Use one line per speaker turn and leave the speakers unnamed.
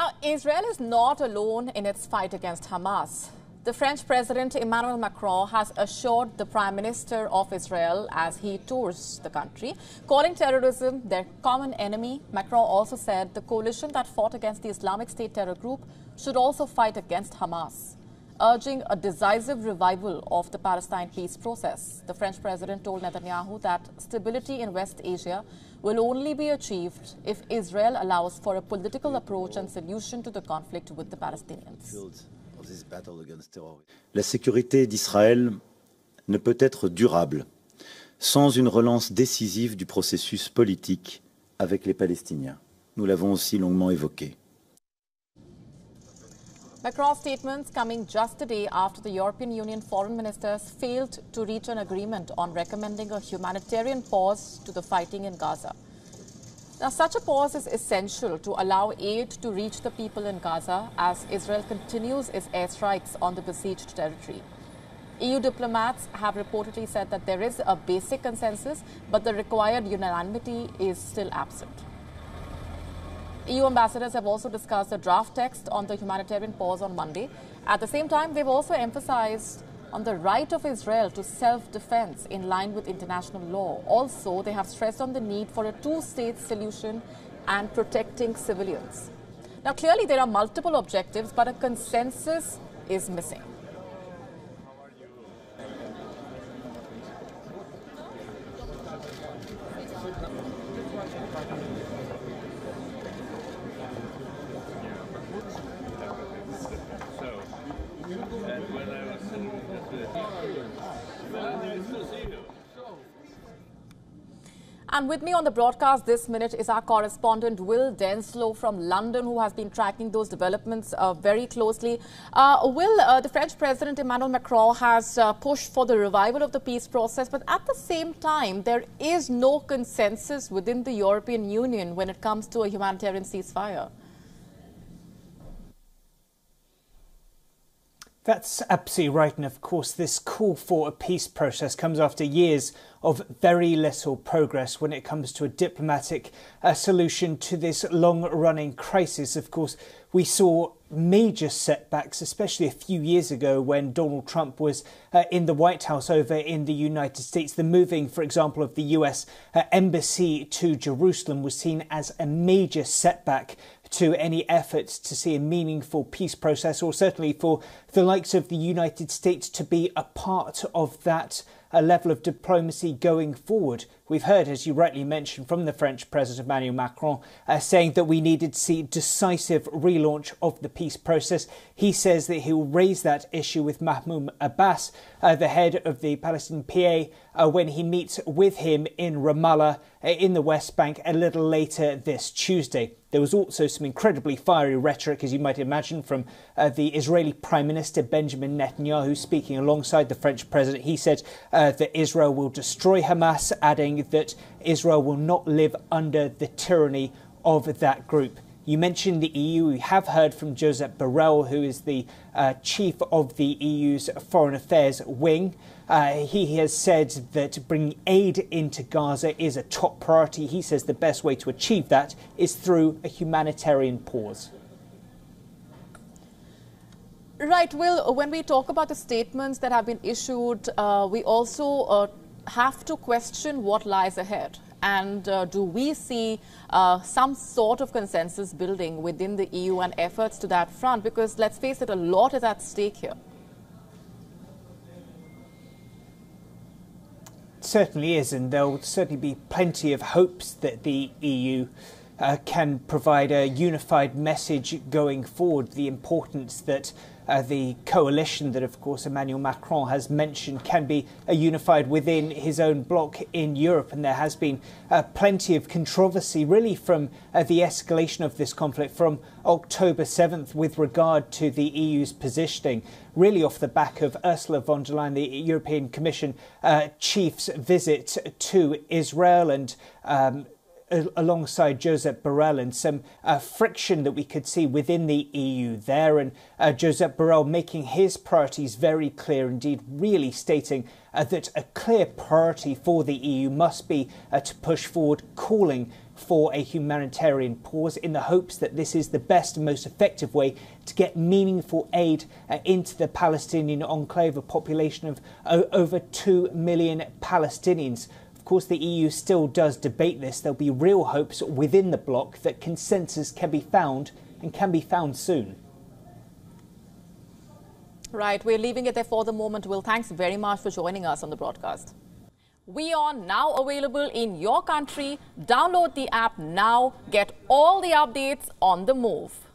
Now, Israel is not alone in its fight against Hamas. The French President Emmanuel Macron has assured the Prime Minister of Israel as he tours the country, calling terrorism their common enemy. Macron also said the coalition that fought against the Islamic State terror group should also fight against Hamas, urging a decisive revival of the Palestine peace process. The French president told Netanyahu that stability in West Asia will only be achieved if Israel allows for a political approach and solution to the conflict with the Palestinians.
La sécurité d'Israël ne peut être durable sans une relance décisive du processus politique avec les Palestiniens. Nous l'avons aussi longuement évoqué.
Macron's statements coming just a day after the European Union foreign ministers failed to reach an agreement on recommending a humanitarian pause to the fighting in Gaza. Now, such a pause is essential to allow aid to reach the people in Gaza as Israel continues its airstrikes on the besieged territory. EU diplomats have reportedly said that there is a basic consensus, but the required unanimity is still absent. EU ambassadors have also discussed a draft text on the humanitarian pause on Monday. At the same time, they've also emphasized on the right of Israel to self-defense in line with international law. Also, they have stressed on the need for a two-state solution and protecting civilians. Now, clearly, there are multiple objectives, but a consensus is missing. And with me on the broadcast this minute is our correspondent Will Denslow from London, who has been tracking those developments very closely. Will, the French President Emmanuel Macron has pushed for the revival of the peace process, but at the same time, there is no consensus within the European Union when it comes to a humanitarian ceasefire.
That's absolutely right. And of course, this call for a peace process comes after years of very little progress when it comes to a diplomatic solution to this long-running crisis. Of course, we saw major setbacks, especially a few years ago when Donald Trump was in the White House over in the United States. The moving, for example, of the US embassy to Jerusalem was seen as a major setback to any efforts to see a meaningful peace process, or certainly for the likes of the United States to be a part of that level of diplomacy going forward. We've heard, as you rightly mentioned, from the French President Emmanuel Macron saying that we needed to see decisive relaunch of the peace process. He says that he will raise that issue with Mahmoud Abbas, the head of the Palestinian PA, when he meets with him in Ramallah in the West Bank a little later this Tuesday. There was also some incredibly fiery rhetoric, as you might imagine, from the Israeli Prime Minister Benjamin Netanyahu speaking alongside the French President. He said that Israel will destroy Hamas, adding that Israel will not live under the tyranny of that group. You mentioned the EU. We have heard from Josep Borrell, who is the chief of the EU's Foreign Affairs wing. He has said that bringing aid into Gaza is a top priority. He says the best way to achieve that is through a humanitarian pause.
Right, Will, when we talk about the statements that have been issued, we also have to question what lies ahead. And do we see some sort of consensus building within the EU and efforts to that front? Because let's face it, a lot is at stake here.
It certainly is, and there will certainly be plenty of hopes that the EU can provide a unified message going forward. The importance that the coalition that, of course, Emmanuel Macron has mentioned can be unified within his own bloc in Europe. And there has been plenty of controversy, really, from the escalation of this conflict from October 7th with regard to the EU's positioning, really off the back of Ursula von der Leyen, the European Commission chief's visit to Israel, and alongside Josep Borrell, and some friction that we could see within the EU there. And Josep Borrell making his priorities very clear indeed, really stating that a clear priority for the EU must be to push forward, calling for a humanitarian pause in the hopes that this is the best and most effective way to get meaningful aid into the Palestinian enclave, a population of over 2 million Palestinians. Of course, the EU still does debate this. There'll be real hopes within the bloc that consensus can be found, and can be found soon.
Right, we're leaving it there for the moment. Will, thanks very much for joining us on the broadcast. WION now available in your country. Download the app now. Get all the updates on the move.